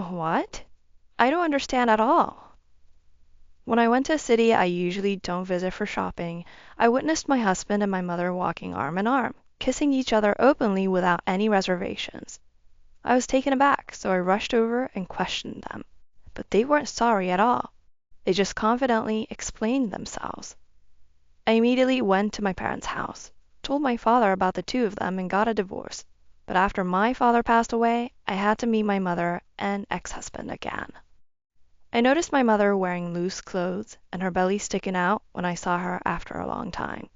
What? I don't understand at all. When I went to a city I usually don't visit for shopping, I witnessed my husband and my mother walking arm in arm, kissing each other openly without any reservations. I was taken aback, so I rushed over and questioned them. But they weren't sorry at all. They just confidently explained themselves. I immediately went to my parents' house, told my father about the two of them, and got a divorce. But after my father passed away, I had to meet my mother and ex-husband again. I noticed my mother wearing loose clothes and her belly sticking out when I saw her after a long time.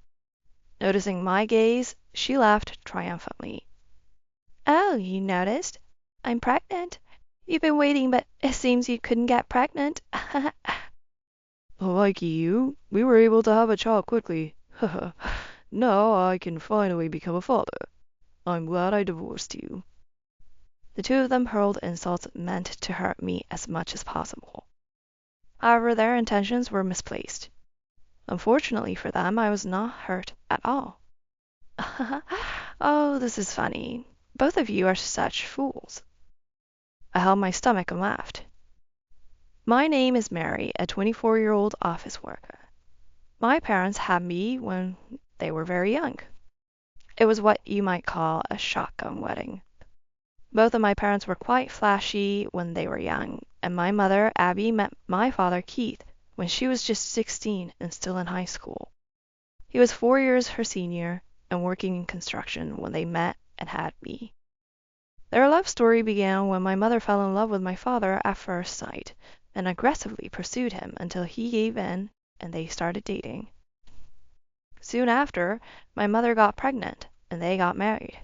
Noticing my gaze, she laughed triumphantly. "Oh, you noticed? I'm pregnant. You've been waiting, but it seems you couldn't get pregnant." Like you, we were able to have a child quickly. Now I can finally become a father. I'm glad I divorced you. The two of them hurled insults meant to hurt me as much as possible. However, their intentions were misplaced. Unfortunately for them, I was not hurt at all. Oh, this is funny. Both of you are such fools. I held my stomach and laughed. My name is Mary, a 24-year-old office worker. My parents had me when they were very young. It was what you might call a shotgun wedding. Both of my parents were quite flashy when they were young, and my mother, Abby, met my father, Keith, when she was just 16 and still in high school. He was 4 years her senior and working in construction when they met and had me. Their love story began when my mother fell in love with my father at first sight and aggressively pursued him until he gave in and they started dating. Soon after, my mother got pregnant and they got married.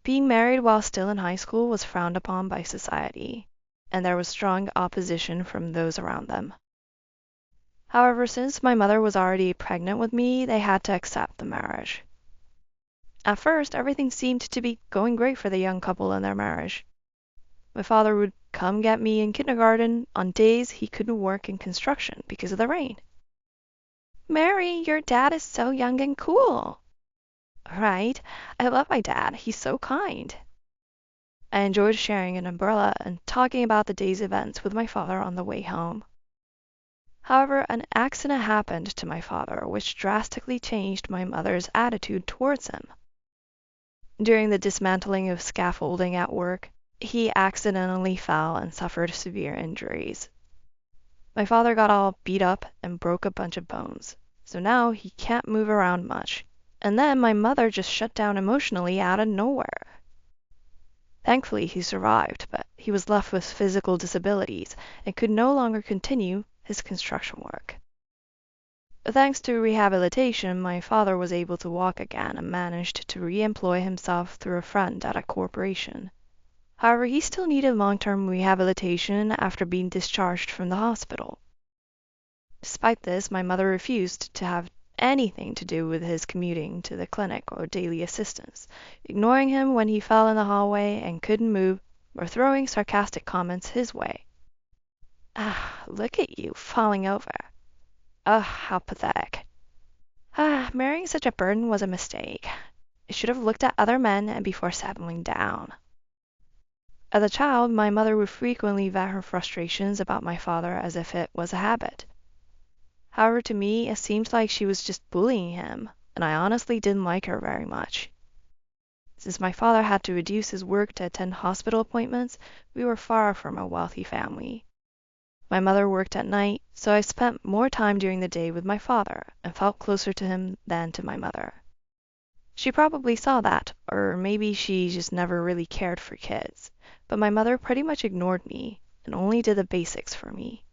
Being married while still in high school was frowned upon by society, and there was strong opposition from those around them. However, since my mother was already pregnant with me, they had to accept the marriage. At first, everything seemed to be going great for the young couple and their marriage. My father would come get me in kindergarten on days he couldn't work in construction because of the rain. "Mary, your dad is so young and cool." "Right? I love my dad. He's so kind." I enjoyed sharing an umbrella and talking about the day's events with my father on the way home. However, an accident happened to my father which drastically changed my mother's attitude towards him. During the dismantling of scaffolding at work, he accidentally fell and suffered severe injuries. My father got all beat up and broke a bunch of bones, so now he can't move around much. And then my mother just shut down emotionally out of nowhere. Thankfully, he survived, but he was left with physical disabilities and could no longer continue his construction work. Thanks to rehabilitation, my father was able to walk again and managed to re-employ himself through a friend at a corporation. However, he still needed long-term rehabilitation after being discharged from the hospital. Despite this, my mother refused to have anything to do with his commuting to the clinic or daily assistance, ignoring him when he fell in the hallway and couldn't move, or throwing sarcastic comments his way. "Ah, look at you, falling over. Ugh, how pathetic. Ah, marrying such a burden was a mistake. I should have looked at other men before settling down." As a child, my mother would frequently vent her frustrations about my father as if it was a habit. However, to me, it seemed like she was just bullying him, and I honestly didn't like her very much. Since my father had to reduce his work to attend hospital appointments, we were far from a wealthy family. My mother worked at night, so I spent more time during the day with my father and felt closer to him than to my mother. She probably saw that, or maybe she just never really cared for kids, but my mother pretty much ignored me and only did the basics for me.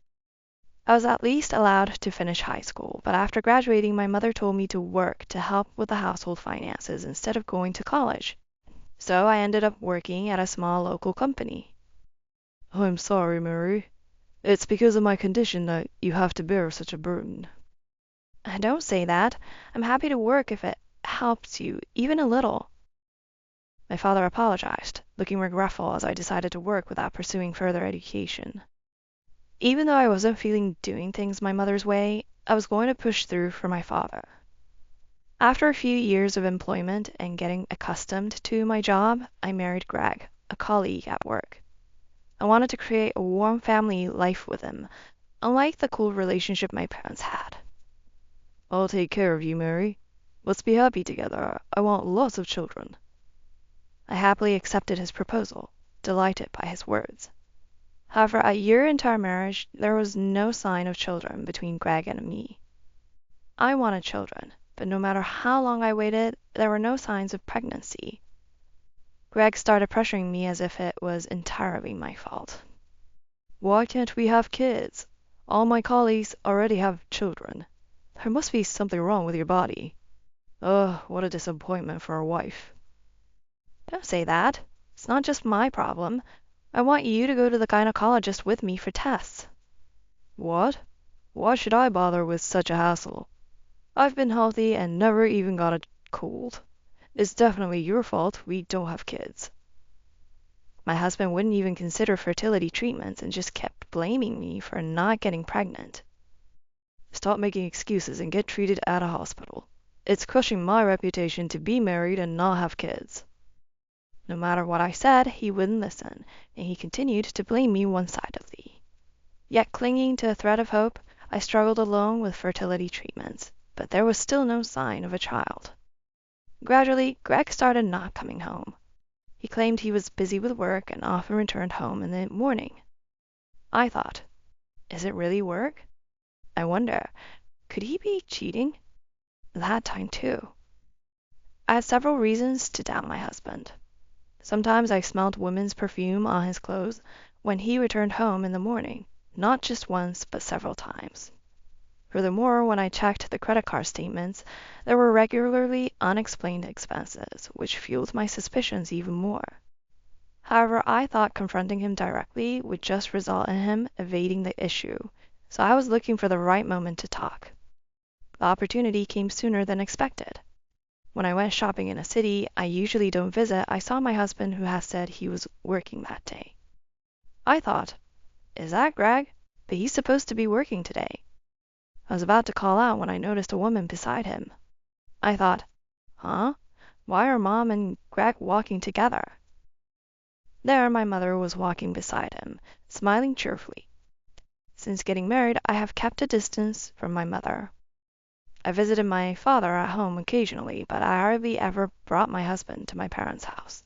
I was at least allowed to finish high school, but after graduating, my mother told me to work to help with the household finances instead of going to college. So I ended up working at a small local company. I'm sorry, Mary. It's because of my condition that you have to bear such a burden. Don't say that. I'm happy to work if it helps you, even a little. My father apologized, looking regretful as I decided to work without pursuing further education. Even though I wasn't feeling doing things my mother's way, I was going to push through for my father. After a few years of employment and getting accustomed to my job, I married Greg, a colleague at work. I wanted to create a warm family life with him, unlike the cool relationship my parents had. I'll take care of you, Mary. Let's be happy together. I want lots of children. I happily accepted his proposal, delighted by his words. However, a year into our marriage, there was no sign of children between Greg and me. I wanted children, but no matter how long I waited, there were no signs of pregnancy. Greg started pressuring me as if it was entirely my fault. Why can't we have kids? All my colleagues already have children. There must be something wrong with your body. Ugh, what a disappointment for a wife. Don't say that. It's not just my problem. I want you to go to the gynecologist with me for tests. What? Why should I bother with such a hassle? I've been healthy and never even got a cold. It's definitely your fault we don't have kids. My husband wouldn't even consider fertility treatments and just kept blaming me for not getting pregnant. Stop making excuses and get treated at a hospital. It's crushing my reputation to be married and not have kids. No matter what I said, he wouldn't listen, and he continued to blame me one-sidedly. Yet clinging to a thread of hope, I struggled alone with fertility treatments, but there was still no sign of a child. Gradually, Greg started not coming home. He claimed he was busy with work and often returned home in the morning. I thought, is it really work? I wonder, could he be cheating? That time too. I had several reasons to doubt my husband. Sometimes I smelled women's perfume on his clothes when he returned home in the morning, not just once, but several times. Furthermore, when I checked the credit card statements, there were regularly unexplained expenses, which fueled my suspicions even more. However, I thought confronting him directly would just result in him evading the issue, so I was looking for the right moment to talk. The opportunity came sooner than expected. When I went shopping in a city I usually don't visit, I saw my husband who has said he was working that day. I thought, is that Greg? But he's supposed to be working today. I was about to call out when I noticed a woman beside him. I thought, huh? Why are Mom and Greg walking together? There my mother was walking beside him, smiling cheerfully. Since getting married, I have kept a distance from my mother. I visited my father at home occasionally, but I hardly ever brought my husband to my parents' house.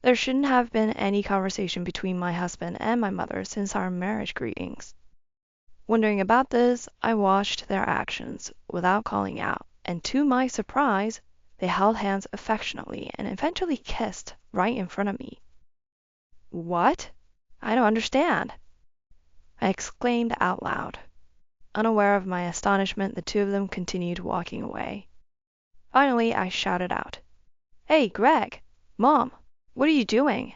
There shouldn't have been any conversation between my husband and my mother since our marriage greetings. Wondering about this, I watched their actions without calling out, and to my surprise, they held hands affectionately and eventually kissed right in front of me. What? I don't understand, I exclaimed out loud. Unaware of my astonishment, the two of them continued walking away. Finally, I shouted out, "Hey, Greg! Mom! What are you doing?"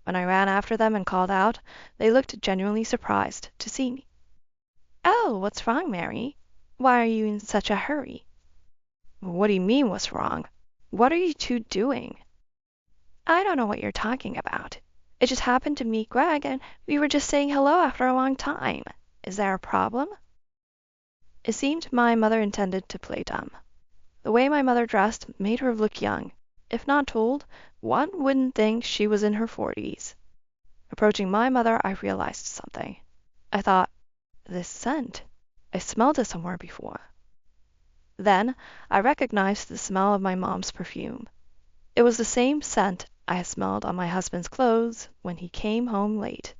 When I ran after them and called out, they looked genuinely surprised to see me. "Oh, what's wrong, Mary? Why are you in such a hurry?" "What do you mean, what's wrong? What are you two doing?" "I don't know what you're talking about. It just happened to meet Greg, and we were just saying hello after a long time. Is there a problem?" It seemed my mother intended to play dumb. The way my mother dressed made her look young. If not old, one wouldn't think she was in her 40s. Approaching my mother, I realized something. I thought, this scent. I smelled it somewhere before. Then I recognized the smell of my mom's perfume. It was the same scent I had smelled on my husband's clothes when he came home late.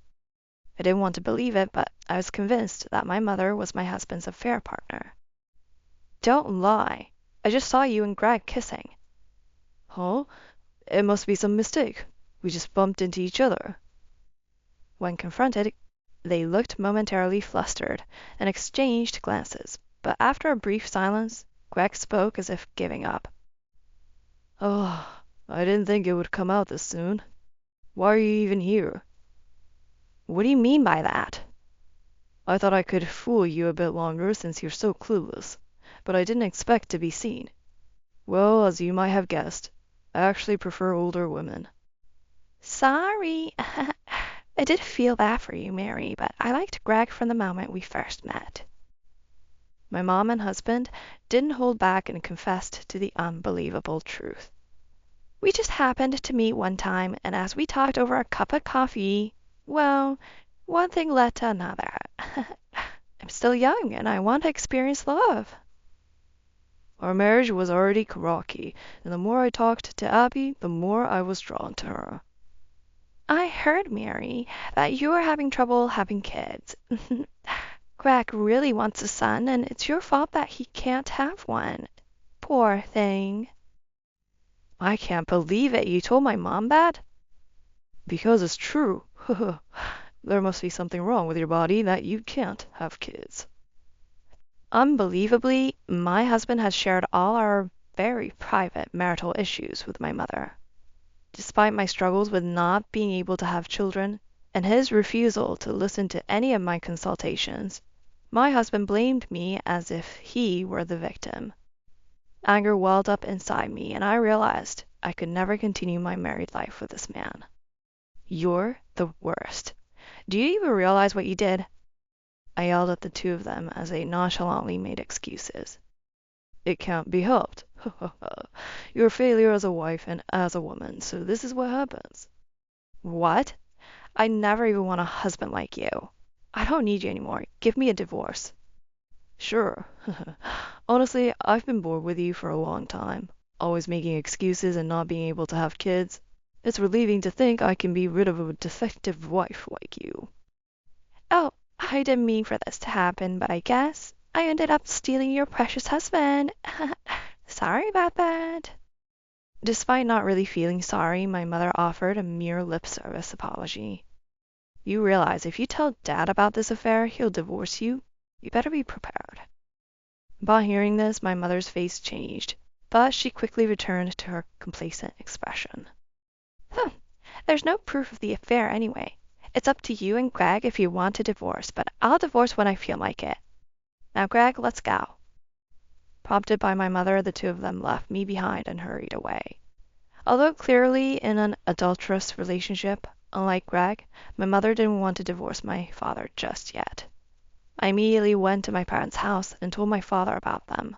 I didn't want to believe it, but I was convinced that my mother was my husband's affair partner. "Don't lie. I just saw you and Greg kissing." "Huh? It must be some mistake. We just bumped into each other." When confronted, they looked momentarily flustered and exchanged glances, but after a brief silence, Greg spoke as if giving up. "Oh, I didn't think it would come out this soon. Why are you even here?" "What do you mean by that?" "I thought I could fool you a bit longer since you're so clueless, but I didn't expect to be seen. Well, as you might have guessed, I actually prefer older women." "Sorry. I did feel bad for you, Mary, but I liked Greg from the moment we first met." My mom and husband didn't hold back and confessed to the unbelievable truth. We just happened to meet one time, and as we talked over a cup of coffee, well, one thing led to another. I'm still young, and I want to experience love. Our marriage was already rocky, and the more I talked to Abby, the more I was drawn to her. I heard, Mary, that you are having trouble having kids. Greg really wants a son, and it's your fault that he can't have one. Poor thing. I can't believe it. You told my mom that? Because it's true. There must be something wrong with your body that you can't have kids. Unbelievably, my husband has shared all our very private marital issues with my mother. Despite my struggles with not being able to have children, and his refusal to listen to any of my consultations, my husband blamed me as if he were the victim. Anger welled up inside me, and I realized I could never continue my married life with this man. You're the worst. Do you even realize what you did? I yelled at the two of them as they nonchalantly made excuses. It can't be helped. You're a failure as a wife and as a woman, so this is what happens. What? I never even want a husband like you. I don't need you anymore. Give me a divorce. Sure. Honestly, I've been bored with you for a long time, always making excuses and not being able to have kids. It's relieving to think I can be rid of a defective wife like you. Oh, I didn't mean for this to happen, but I guess I ended up stealing your precious husband. Sorry about that. Despite not really feeling sorry, my mother offered a mere lip service apology. You realize if you tell Dad about this affair, he'll divorce you. You better be prepared. Upon hearing this, my mother's face changed, but she quickly returned to her complacent expression. There's no proof of the affair anyway. It's up to you and Greg if you want to divorce, but I'll divorce when I feel like it. Now, Greg, let's go. Prompted by my mother, the two of them left me behind and hurried away. Although clearly in an adulterous relationship, unlike Greg, my mother didn't want to divorce my father just yet. I immediately went to my parents' house and told my father about them.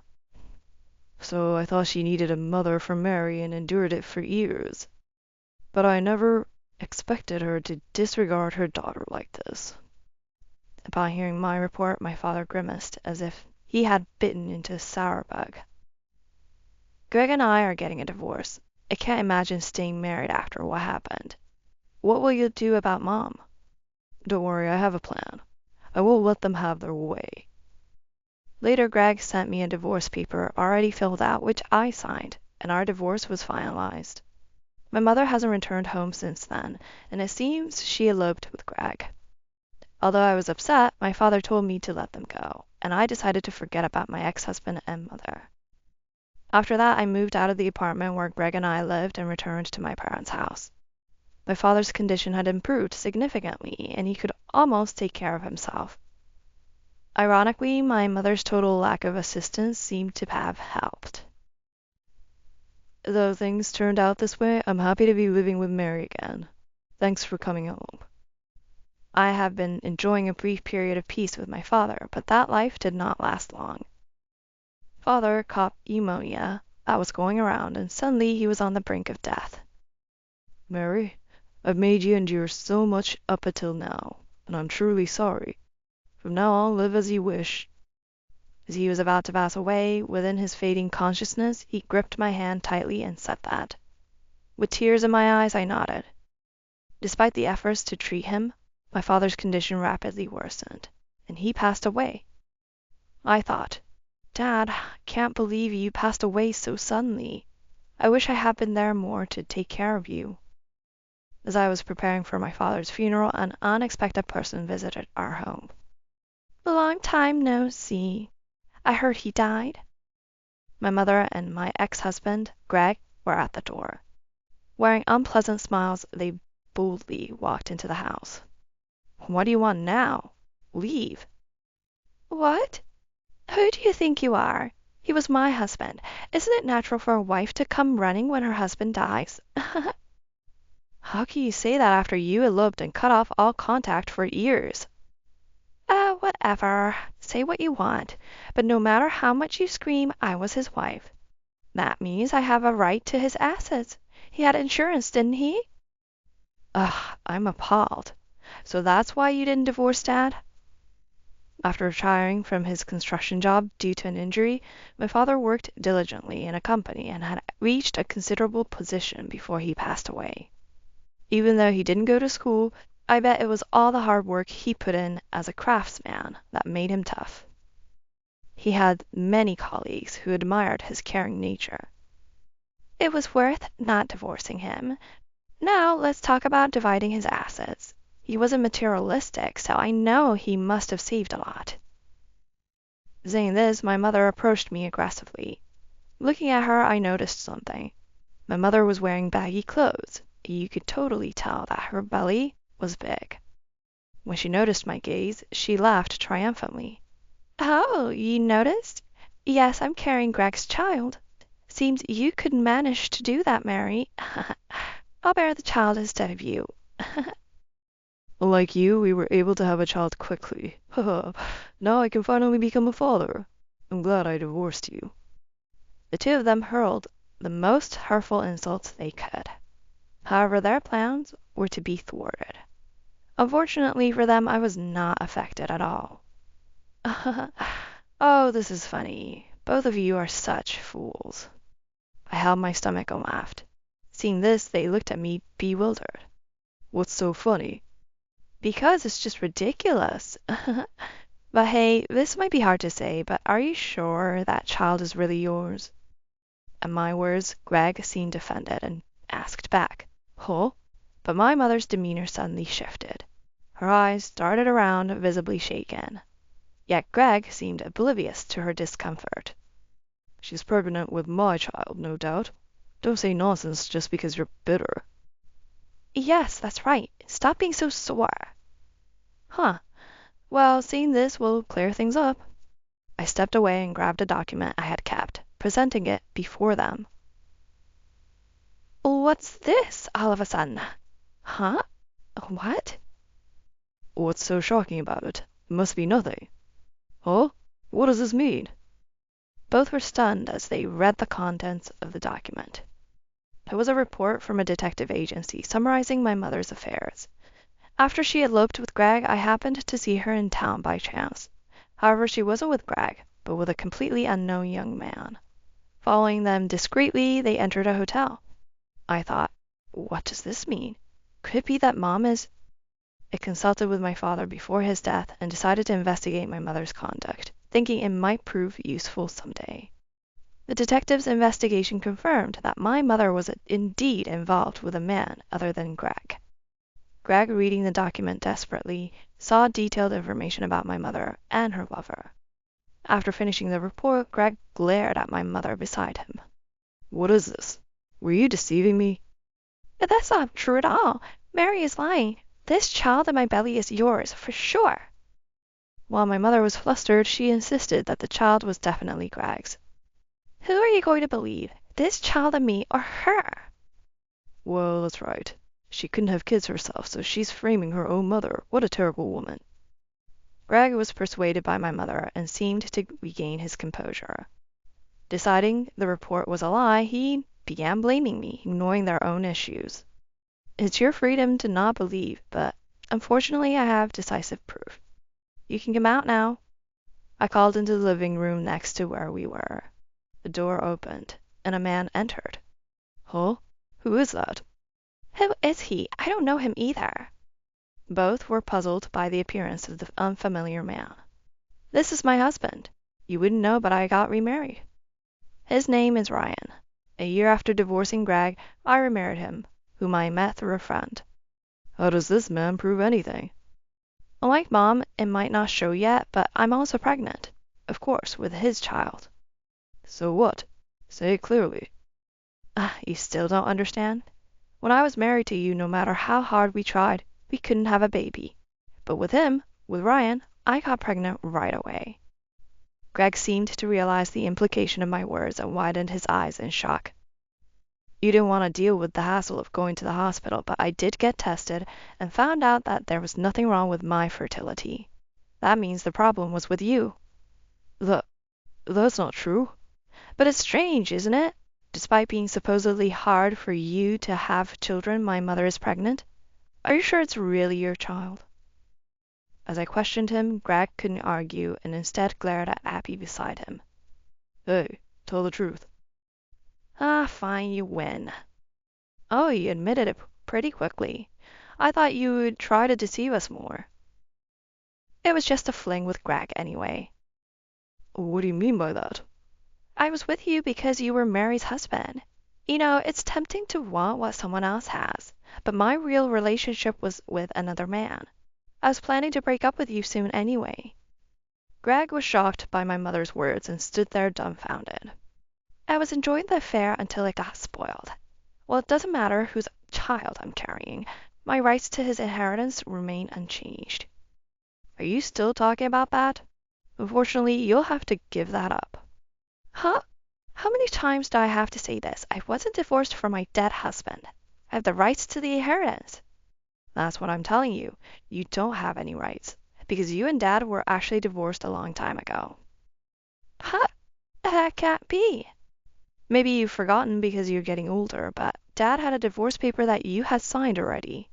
So I thought she needed a mother for Mary and endured it for years. But I never expected her to disregard her daughter like this. Upon hearing my report, my father grimaced as if he had bitten into a sour bug. Greg and I are getting a divorce. I can't imagine staying married after what happened. What will you do about Mom? Don't worry, I have a plan. I won't let them have their way. Later, Greg sent me a divorce paper already filled out, which I signed, and our divorce was finalized. My mother hasn't returned home since then, and it seems she eloped with Greg. Although I was upset, my father told me to let them go, and I decided to forget about my ex-husband and mother. After that, I moved out of the apartment where Greg and I lived and returned to my parents' house. My father's condition had improved significantly, and he could almost take care of himself. Ironically, my mother's total lack of assistance seemed to have helped. Though things turned out this way, I'm happy to be living with Mary again. Thanks for coming home. I have been enjoying a brief period of peace with my father, but that life did not last long. Father caught pneumonia that was going around, and suddenly he was on the brink of death. Mary, I've made you endure so much up until now, and I'm truly sorry. From now on, live as you wish. As he was about to pass away, within his fading consciousness, he gripped my hand tightly and said that. With tears in my eyes, I nodded. Despite the efforts to treat him, my father's condition rapidly worsened, and he passed away. I thought, Dad, I can't believe you passed away so suddenly. I wish I had been there more to take care of you. As I was preparing for my father's funeral, an unexpected person visited our home. A long time no see. I heard he died. My mother and my ex-husband, Greg, were at the door. Wearing unpleasant smiles, they boldly walked into the house. What do you want now? Leave. What? Who do you think you are? He was my husband. Isn't it natural for a wife to come running when her husband dies? How can you say that after you eloped and cut off all contact for years? Whatever. Say what you want. But no matter how much you scream, I was his wife. That means I have a right to his assets. He had insurance, didn't he? Ugh, I'm appalled. So that's why you didn't divorce Dad? After retiring from his construction job due to an injury, my father worked diligently in a company and had reached a considerable position before he passed away. Even though he didn't go to school, I bet it was all the hard work he put in as a craftsman that made him tough. He had many colleagues who admired his caring nature. It was worth not divorcing him. Now let's talk about dividing his assets. He wasn't materialistic, so I know he must have saved a lot. Saying this, my mother approached me aggressively. Looking at her, I noticed something. My mother was wearing baggy clothes. You could totally tell that her belly was big. When she noticed my gaze, she laughed triumphantly. Oh, you noticed? Yes, I'm carrying Greg's child. Seems you could manage to do that, Mary. I'll bear the child instead of you. Like you, we were able to have a child quickly. Now I can finally become a father. I'm glad I divorced you. The two of them hurled the most hurtful insults they could. However, their plans were to be thwarted. Unfortunately for them, I was not affected at all. Oh, this is funny. Both of you are such fools. I held my stomach and laughed. Seeing this, they looked at me bewildered. What's so funny? Because it's just ridiculous. But hey, this might be hard to say, but are you sure that child is really yours? At my words, Greg seemed offended and asked back, Huh? But my mother's demeanor suddenly shifted. Her eyes darted around, visibly shaken. Yet Greg seemed oblivious to her discomfort. She's pregnant with my child, no doubt. Don't say nonsense just because you're bitter. Yes, that's right. Stop being so sore. Huh. Well, seeing this will clear things up. I stepped away and grabbed a document I had kept, presenting it before them. What's this all of a sudden? Huh? What? What's so shocking about it? It must be nothing. Huh? What does this mean? Both were stunned as they read the contents of the document. It was a report from a detective agency summarizing my mother's affairs. After she eloped with Greg, I happened to see her in town by chance. However, she wasn't with Greg, but with a completely unknown young man. Following them discreetly, they entered a hotel. I thought, what does this mean? Could it be that Mom is... I consulted with my father before his death and decided to investigate my mother's conduct, thinking it might prove useful someday. The detective's investigation confirmed that my mother was indeed involved with a man other than Greg. Greg, reading the document desperately, saw detailed information about my mother and her lover. After finishing the report, Greg glared at my mother beside him. What is this? Were you deceiving me? That's not true at all. Mary is lying. This child in my belly is yours, for sure. While my mother was flustered, she insisted that the child was definitely Greg's. Who are you going to believe, this child and me, or her? Well, that's right. She couldn't have kids herself, so she's framing her own mother. What a terrible woman. Greg was persuaded by my mother and seemed to regain his composure. Deciding the report was a lie, he began blaming me, ignoring their own issues. It's your freedom to not believe, but unfortunately I have decisive proof. You can come out now. I called into the living room next to where we were. The door opened, and a man entered. Huh? Who is that? Who is he? I don't know him either. Both were puzzled by the appearance of the unfamiliar man. This is my husband. You wouldn't know, but I got remarried. His name is Ryan. A year after divorcing Greg, I remarried him, whom I met through a friend. How does this man prove anything? Unlike Mom, it might not show yet, but I'm also pregnant. Of course, with his child. So what? Say it clearly. You still don't understand? When I was married to you, no matter how hard we tried, we couldn't have a baby. But with him, with Ryan, I got pregnant right away. Greg seemed to realize the implication of my words and widened his eyes in shock. You didn't want to deal with the hassle of going to the hospital, but I did get tested and found out that there was nothing wrong with my fertility. That means the problem was with you. That's not true. But it's strange, isn't it? Despite being supposedly hard for you to have children, my mother is pregnant. Are you sure it's really your child?" As I questioned him, Greg couldn't argue and instead glared at Abby beside him. "Hey, tell the truth." "Ah, fine, you win." "Oh, you admitted it pretty quickly. I thought you would try to deceive us more." "It was just a fling with Greg anyway." "What do you mean by that?" "I was with you because you were Mary's husband. You know, it's tempting to want what someone else has, but my real relationship was with another man. I was planning to break up with you soon anyway." Greg was shocked by my mother's words and stood there dumbfounded. "I was enjoying the affair until it got spoiled. Well, it doesn't matter whose child I'm carrying. My rights to his inheritance remain unchanged." "Are you still talking about that? Unfortunately, you'll have to give that up." "Huh? How many times do I have to say this? I wasn't divorced from my dead husband. I have the rights to the inheritance." "That's what I'm telling you. You don't have any rights, because you and Dad were actually divorced a long time ago." "Huh? That can't be." "Maybe you've forgotten because you're getting older, but Dad had a divorce paper that you had signed already.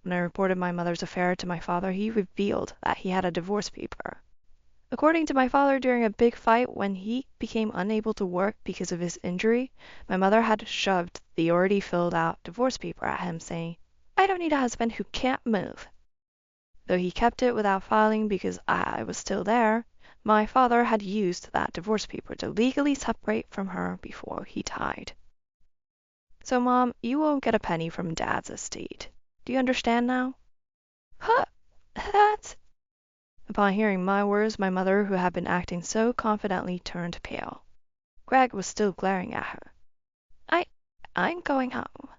When I reported my mother's affair to my father, he revealed that he had a divorce paper. According to my father, during a big fight when he became unable to work because of his injury, my mother had shoved the already filled out divorce paper at him, saying, 'I don't need a husband who can't move.' Though he kept it without filing because I was still there, my father had used that divorce paper to legally separate from her before he died. So, Mom, you won't get a penny from Dad's estate. Do you understand now?" "Huh? That's—" Upon hearing my words, my mother, who had been acting so confidently, turned pale. Greg was still glaring at her. I'm going home."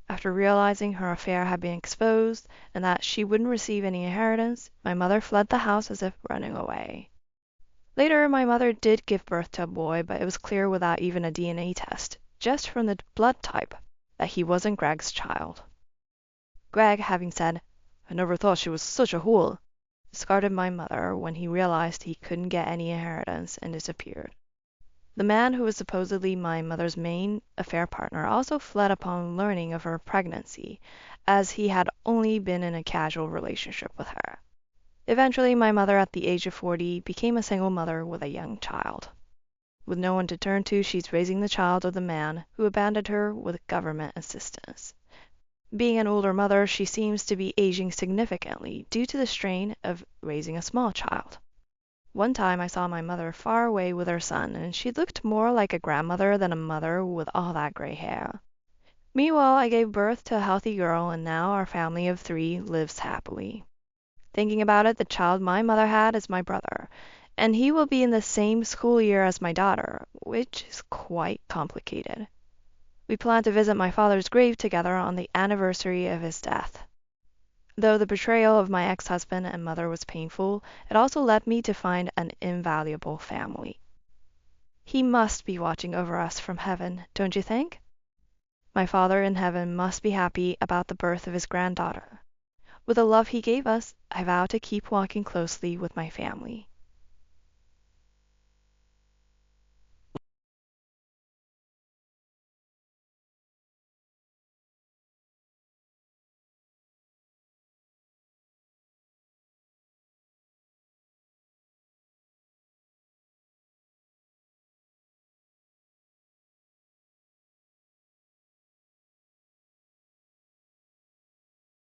After realizing her affair had been exposed and that she wouldn't receive any inheritance, my mother fled the house as if running away. Later, my mother did give birth to a boy, but it was clear without even a DNA test, just from the blood type, that he wasn't Greg's child. Greg, having said, "I never thought she was such a whore," discarded my mother when he realized he couldn't get any inheritance and disappeared. The man who was supposedly my mother's main affair partner also fled upon learning of her pregnancy, as he had only been in a casual relationship with her. Eventually, my mother, at the age of 40, became a single mother with a young child. With no one to turn to, she's raising the child of the man who abandoned her with government assistance. Being an older mother, she seems to be aging significantly due to the strain of raising a small child. One time I saw my mother far away with her son, and she looked more like a grandmother than a mother with all that gray hair. Meanwhile, I gave birth to a healthy girl, and now our family of 3 lives happily. Thinking about it, the child my mother had is my brother, and he will be in the same school year as my daughter, which is quite complicated. We plan to visit my father's grave together on the anniversary of his death. Though the betrayal of my ex-husband and mother was painful, it also led me to find an invaluable family. He must be watching over us from heaven, don't you think? My Father in heaven must be happy about the birth of his granddaughter. With the love he gave us, I vow to keep walking closely with my family.